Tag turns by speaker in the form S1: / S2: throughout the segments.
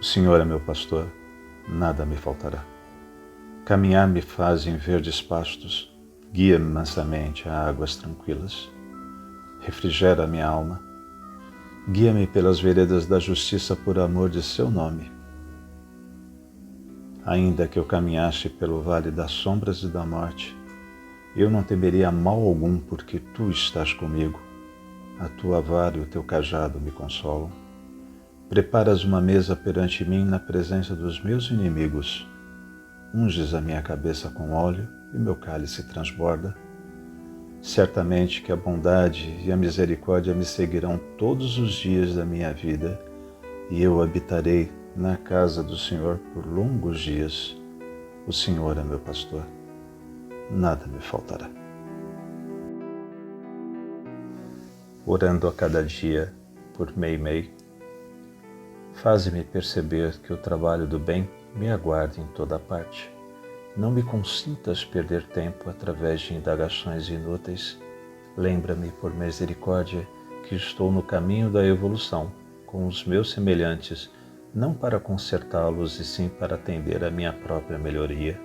S1: O Senhor é meu pastor, nada me faltará. Caminhar me faz em verdes pastos, guia-me mansamente a águas tranquilas. Refrigera minha alma, guia-me pelas veredas da justiça por amor de seu nome. Ainda que eu caminhasse pelo vale das sombras e da morte, eu não temeria mal algum, porque tu estás comigo. A tua vara e o teu cajado me consolam. Preparas uma mesa perante mim na presença dos meus inimigos. Unges a minha cabeça com óleo e meu cálice transborda. Certamente que a bondade e a misericórdia me seguirão todos os dias da minha vida, e eu habitarei na casa do Senhor por longos dias. O Senhor é meu pastor, nada me faltará. Orando a cada dia por Mei. Faze-me perceber que o trabalho do bem me aguarda em toda parte. Não me consintas perder tempo através de indagações inúteis. Lembra-me, por misericórdia, que estou no caminho da evolução, com os meus semelhantes, não para consertá-los e sim para atender à minha própria melhoria.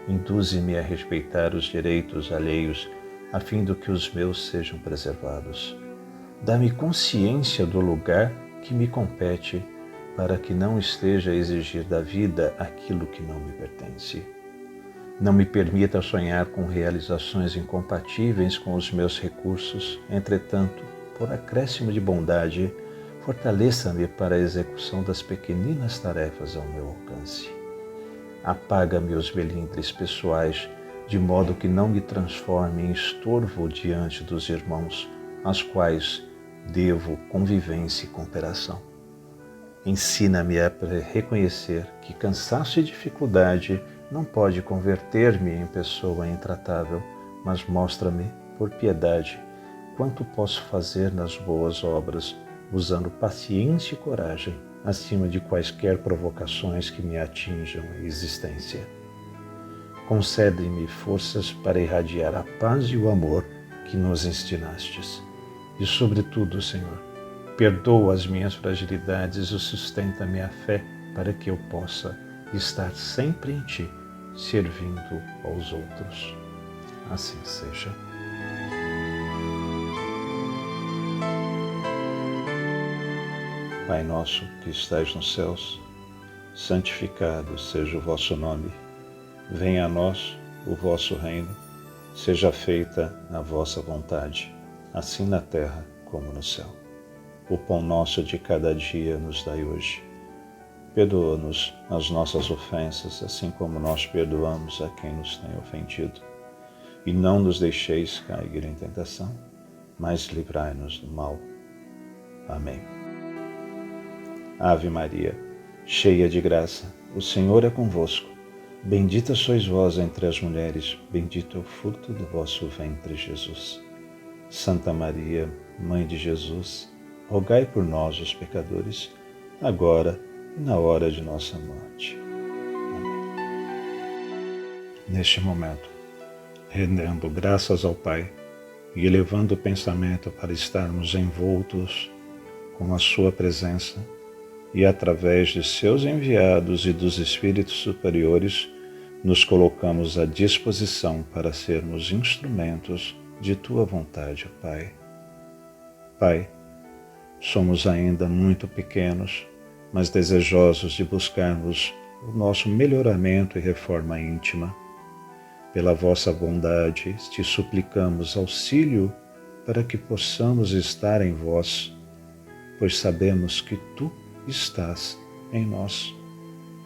S1: Induze-me a respeitar os direitos alheios, a fim de que os meus sejam preservados. Dá-me consciência do lugar que me compete, para que não esteja a exigir da vida aquilo que não me pertence. Não me permita sonhar com realizações incompatíveis com os meus recursos, entretanto, por acréscimo de bondade, fortaleça-me para a execução das pequeninas tarefas ao meu alcance. Apaga-me os melindres pessoais, de modo que não me transforme em estorvo diante dos irmãos, aos quais devo convivência e cooperação. Ensina-me a reconhecer que cansaço e dificuldade não pode converter-me em pessoa intratável, mas mostra-me, por piedade, quanto posso fazer nas boas obras, usando paciência e coragem, acima de quaisquer provocações que me atinjam a existência. Concede-me forças para irradiar a paz e o amor que nos ensinastes. E, sobretudo, Senhor, perdoa as minhas fragilidades e sustenta minha fé para que eu possa estar sempre em Ti, servindo aos outros. Assim seja. Pai nosso que estais nos céus, santificado seja o vosso nome. Venha a nós o vosso reino, seja feita a vossa vontade, assim na terra como no céu. O pão nosso de cada dia nos dai hoje. Perdoa-nos as nossas ofensas, assim como nós perdoamos a quem nos tem ofendido. E não nos deixeis cair em tentação, mas livrai-nos do mal. Amém. Ave Maria, cheia de graça, o Senhor é convosco. Bendita sois vós entre as mulheres, bendito é o fruto do vosso ventre, Jesus. Santa Maria, Mãe de Jesus, rogai por nós, os pecadores, agora e na hora de nossa morte. Amém. Neste momento, rendendo graças ao Pai e elevando o pensamento para estarmos envoltos com a sua presença e através de seus enviados e dos Espíritos superiores, nos colocamos à disposição para sermos instrumentos de Tua vontade, Pai. Pai, somos ainda muito pequenos, mas desejosos de buscarmos o nosso melhoramento e reforma íntima. Pela vossa bondade, te suplicamos auxílio para que possamos estar em vós, pois sabemos que tu estás em nós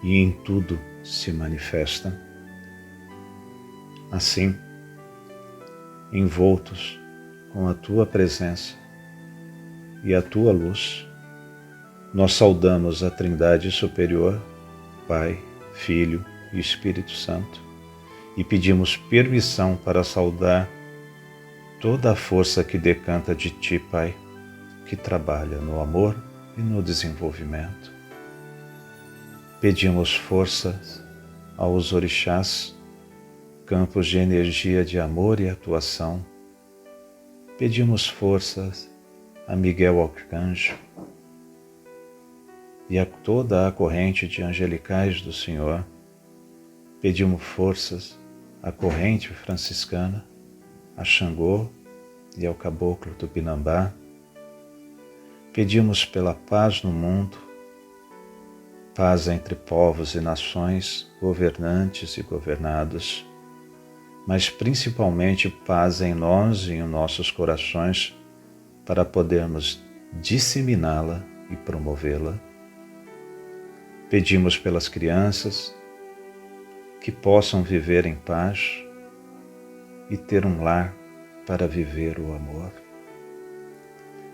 S1: e em tudo se manifesta. Assim, envoltos com a tua presença e a tua luz, nós saudamos a Trindade superior, Pai, Filho e Espírito Santo, e pedimos permissão para saudar toda a força que decanta de Ti, Pai, que trabalha no amor e no desenvolvimento. Pedimos forças aos orixás, campos de energia de amor e atuação. Pedimos forças a Miguel Arcanjo, e a toda a corrente de angelicais do Senhor, pedimos forças à corrente franciscana, a Xangô e ao caboclo Tupinambá. Pedimos pela paz no mundo, paz entre povos e nações, governantes e governados, mas principalmente paz em nós e em nossos corações para podermos disseminá-la e promovê-la. Pedimos pelas crianças que possam viver em paz e ter um lar para viver o amor.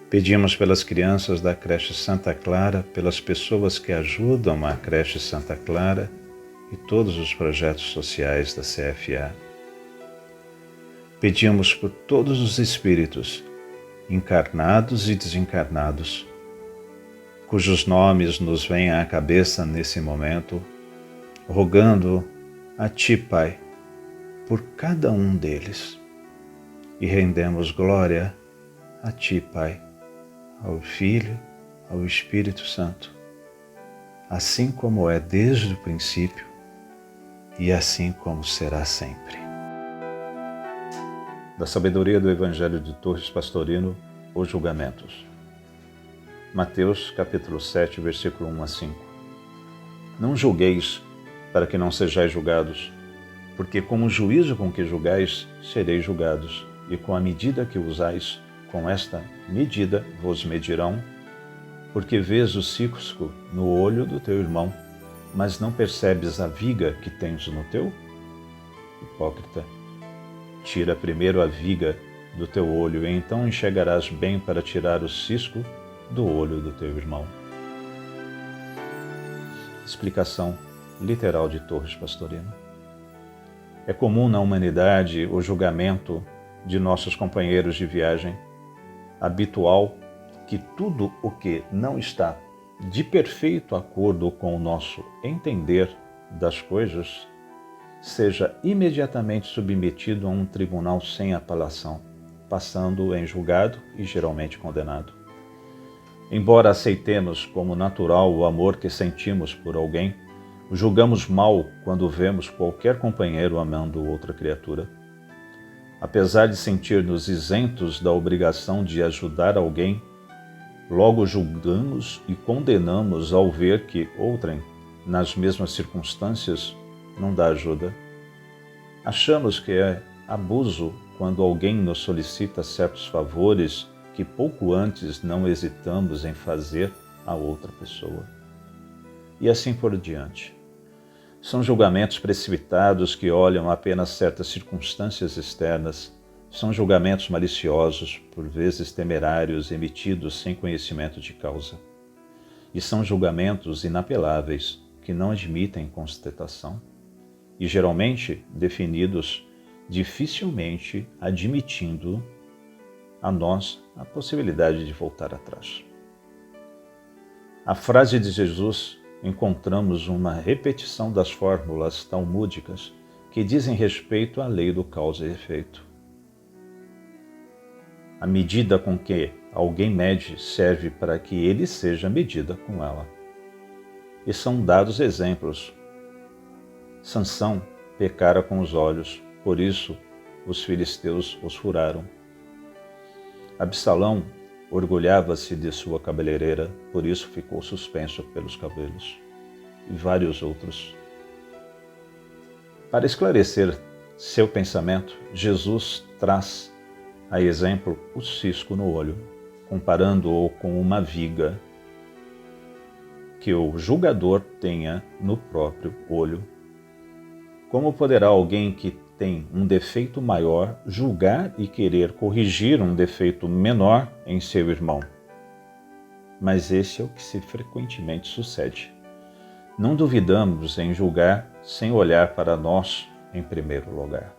S1: Pedimos pelas crianças da creche Santa Clara, pelas pessoas que ajudam a creche Santa Clara e todos os projetos sociais da CFA. Pedimos por todos os espíritos, encarnados e desencarnados, cujos nomes nos vêm à cabeça nesse momento, rogando a Ti, Pai, por cada um deles. E rendemos glória a Ti, Pai, ao Filho, ao Espírito Santo, assim como é desde o princípio e assim como será sempre. Da sabedoria do Evangelho de Torres Pastorino, os julgamentos. Mateus, capítulo 7, versículo 1 a 5. Não julgueis, para que não sejais julgados, porque com o juízo com que julgais, sereis julgados, e com a medida que usais, com esta medida vos medirão, porque vês o cisco no olho do teu irmão, mas não percebes a viga que tens no teu? Hipócrita, tira primeiro a viga do teu olho, e então enxergarás bem para tirar o cisco do olho do teu irmão. Explicação literal de Torres Pastorino. É comum na humanidade o julgamento de nossos companheiros de viagem, habitual que tudo o que não está de perfeito acordo com o nosso entender das coisas seja imediatamente submetido a um tribunal sem apelação, passando em julgado e geralmente condenado. Embora aceitemos como natural o amor que sentimos por alguém, julgamos mal quando vemos qualquer companheiro amando outra criatura. Apesar de sentir-nos isentos da obrigação de ajudar alguém, logo julgamos e condenamos ao ver que outrem, nas mesmas circunstâncias, não dá ajuda. Achamos que é abuso quando alguém nos solicita certos favores que pouco antes não hesitamos em fazer a outra pessoa. E assim por diante. São julgamentos precipitados que olham apenas certas circunstâncias externas. São julgamentos maliciosos, por vezes temerários, emitidos sem conhecimento de causa. E são julgamentos inapeláveis, que não admitem contestação, e geralmente definidos dificilmente admitindo a nós a possibilidade de voltar atrás. A frase de Jesus encontramos uma repetição das fórmulas talmúdicas que dizem respeito à lei do causa e efeito. A medida com que alguém mede serve para que ele seja medida com ela. E são dados exemplos. Sansão pecara com os olhos, por isso os filisteus os furaram. Absalão orgulhava-se de sua cabeleireira, por isso ficou suspenso pelos cabelos, e vários outros. Para esclarecer seu pensamento, Jesus traz a exemplo o cisco no olho, comparando-o com uma viga que o julgador tenha no próprio olho. Como poderá alguém que tem um defeito maior julgar e querer corrigir um defeito menor em seu irmão? Mas esse é o que se frequentemente sucede. Não duvidamos em julgar sem olhar para nós em primeiro lugar.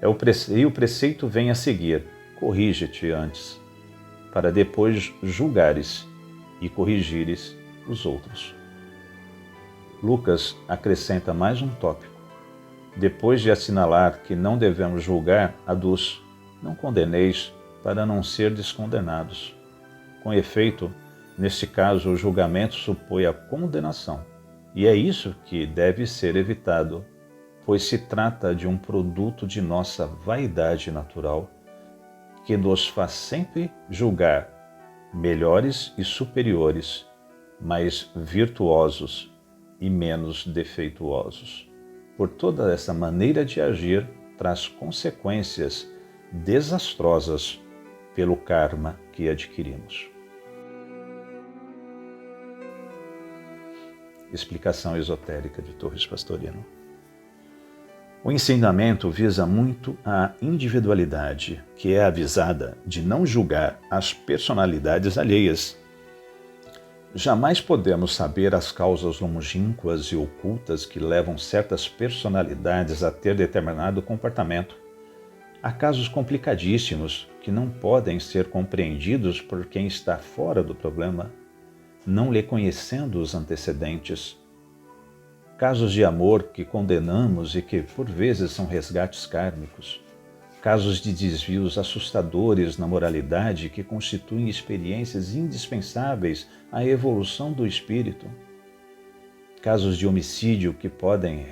S1: E o preceito vem a seguir: corrige-te antes, para depois julgares e corrigires os outros. Lucas acrescenta mais um tópico. Depois de assinalar que não devemos julgar, aduz: não condeneis para não ser descondenados. Com efeito, Neste caso, o julgamento supõe a condenação, e é isso que deve ser evitado, pois se trata de um produto de nossa vaidade natural, que nos faz sempre julgar melhores e superiores, mais virtuosos e menos defeituosos. Por toda essa maneira de agir, traz consequências desastrosas pelo karma que adquirimos. Explicação esotérica de Torres Pastorino. O ensinamento visa muito a individualidade, que é avisada de não julgar as personalidades alheias. Jamais podemos saber as causas longínquas e ocultas que levam certas personalidades a ter determinado comportamento. Há casos complicadíssimos que não podem ser compreendidos por quem está fora do problema, não lhe conhecendo os antecedentes. Casos de amor que condenamos e que, por vezes, são resgates kármicos. Casos de desvios assustadores na moralidade que constituem experiências indispensáveis à evolução do espírito. Casos de homicídio que podem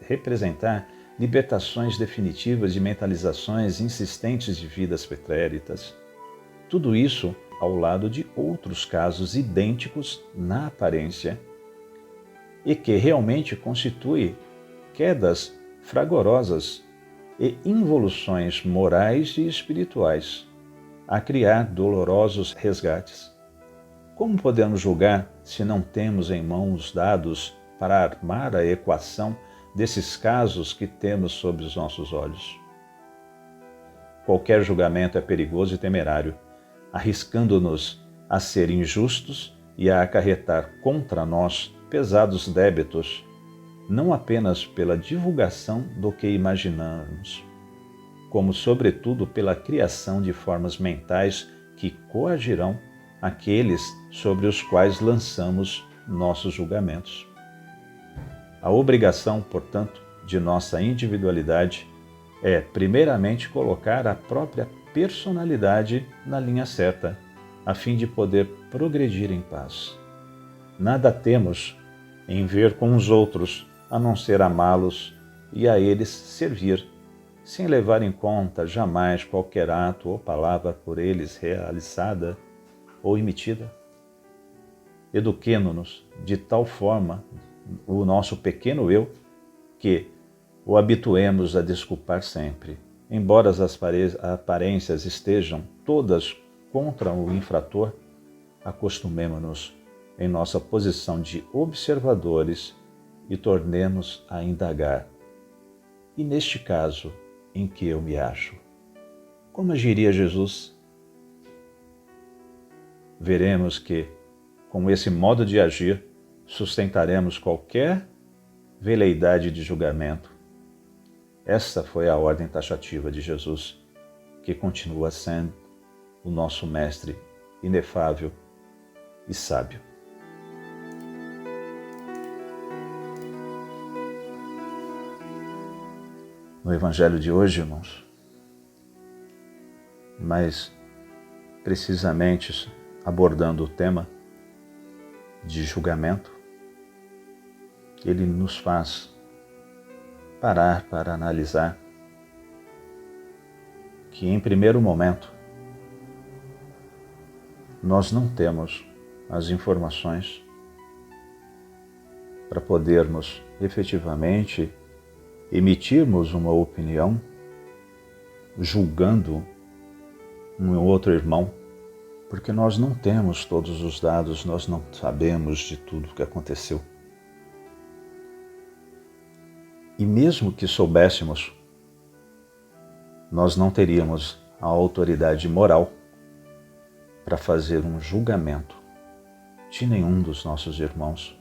S1: representar libertações definitivas de mentalizações insistentes de vidas pretéritas. Tudo isso ao lado de outros casos idênticos na aparência e que realmente constituem quedas fragorosas e involuções morais e espirituais, a criar dolorosos resgates. Como podemos julgar se não temos em mãos dados para armar a equação desses casos que temos sob os nossos olhos? Qualquer julgamento é perigoso e temerário, arriscando-nos a ser injustos e a acarretar contra nós pesados débitos, não apenas pela divulgação do que imaginamos, como sobretudo pela criação de formas mentais que coagirão aqueles sobre os quais lançamos nossos julgamentos. A obrigação, portanto, de nossa individualidade é, primeiramente, colocar a própria personalidade na linha certa, a fim de poder progredir em paz. Nada temos em ver com os outros, a não ser amá-los e a eles servir, sem levar em conta jamais qualquer ato ou palavra por eles realizada ou emitida. Eduquemo-nos de tal forma o nosso pequeno eu que o habituemos a desculpar sempre, embora as aparências estejam todas contra o infrator. Acostumemo-nos em nossa posição de observadores e tornemos a indagar. E neste caso em que eu me acho, como agiria Jesus? Veremos que, com esse modo de agir, sustentaremos qualquer veleidade de julgamento. Essa foi a ordem taxativa de Jesus, que continua sendo o nosso mestre inefável e sábio. No Evangelho de hoje, irmãos, mas precisamente abordando o tema de julgamento, ele nos faz parar para analisar que, em primeiro momento, nós não temos as informações para podermos efetivamente emitirmos uma opinião julgando um outro irmão, porque nós não temos todos os dados, nós não sabemos de tudo o que aconteceu. E mesmo que soubéssemos, nós não teríamos a autoridade moral para fazer um julgamento de nenhum dos nossos irmãos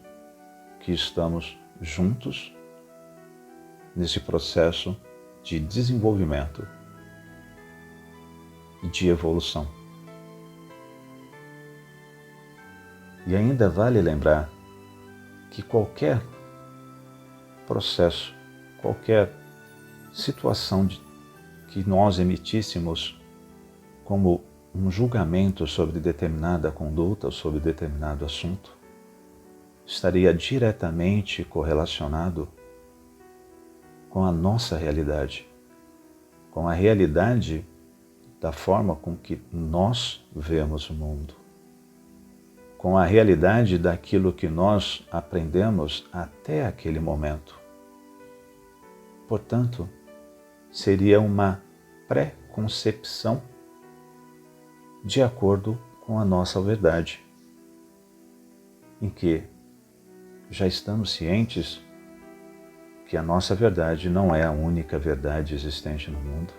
S1: que estamos juntos nesse processo de desenvolvimento e de evolução. E ainda vale lembrar que qualquer processo, qualquer situação que nós emitíssemos como um julgamento sobre determinada conduta ou sobre determinado assunto estaria diretamente correlacionado com a nossa realidade, com a realidade da forma com que nós vemos o mundo, com a realidade daquilo que nós aprendemos até aquele momento. Portanto, seria uma pré-concepção de acordo com a nossa verdade, em que já estamos cientes que a nossa verdade não é a única verdade existente no mundo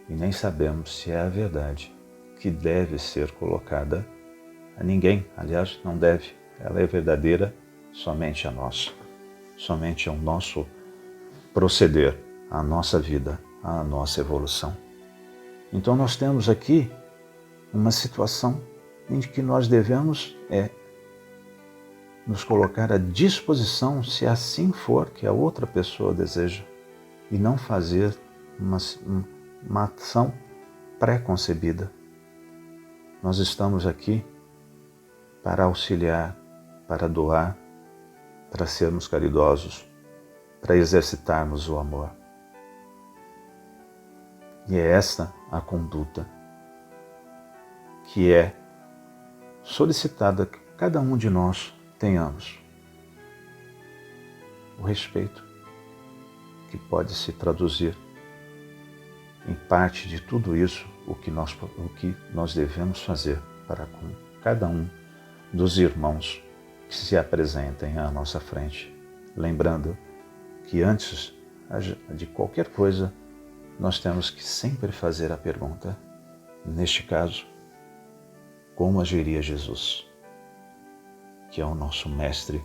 S1: e nem sabemos se é a verdade que deve ser colocada a ninguém. Aliás, não deve. Ela é verdadeira somente a nós, somente ao nosso proceder, à nossa vida, à nossa evolução. Então nós temos aqui uma situação em que nós devemos nos colocar à disposição, se assim for que a outra pessoa deseja, e não fazer uma ação pré-concebida. Nós estamos aqui para auxiliar, para doar, para sermos caridosos, para exercitarmos o amor. E é esta a conduta que é solicitada que cada um de nós tenhamos. O respeito, que pode se traduzir em parte de tudo isso, o que nós devemos fazer para com cada um dos irmãos que se apresentem à nossa frente. Lembrando que antes de qualquer coisa, nós temos que sempre fazer a pergunta, neste caso, como agiria Jesus, que é o nosso mestre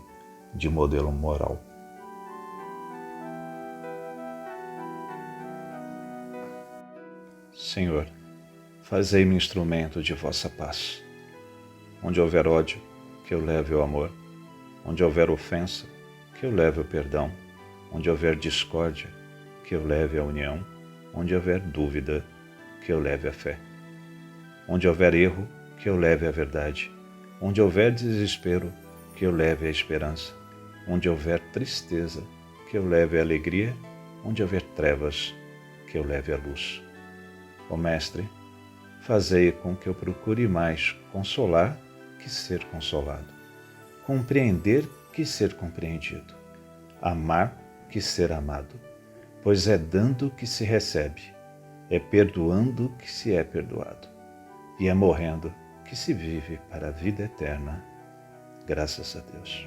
S1: de modelo moral. Senhor, fazei-me instrumento de vossa paz. Onde houver ódio, que eu leve o amor. Onde houver ofensa, que eu leve o perdão. Onde houver discórdia, que eu leve a união. Onde houver dúvida, que eu leve a fé. Onde houver erro, que eu leve a verdade. Onde houver desespero, que eu leve a esperança. Onde houver tristeza, que eu leve a alegria. Onde houver trevas, que eu leve a luz. Ó Mestre, fazei com que eu procure mais consolar que ser consolado, compreender que ser compreendido, amar que ser amado, pois é dando que se recebe, é perdoando que se é perdoado, e é morrendo que se vive para a vida eterna. Graças a Deus.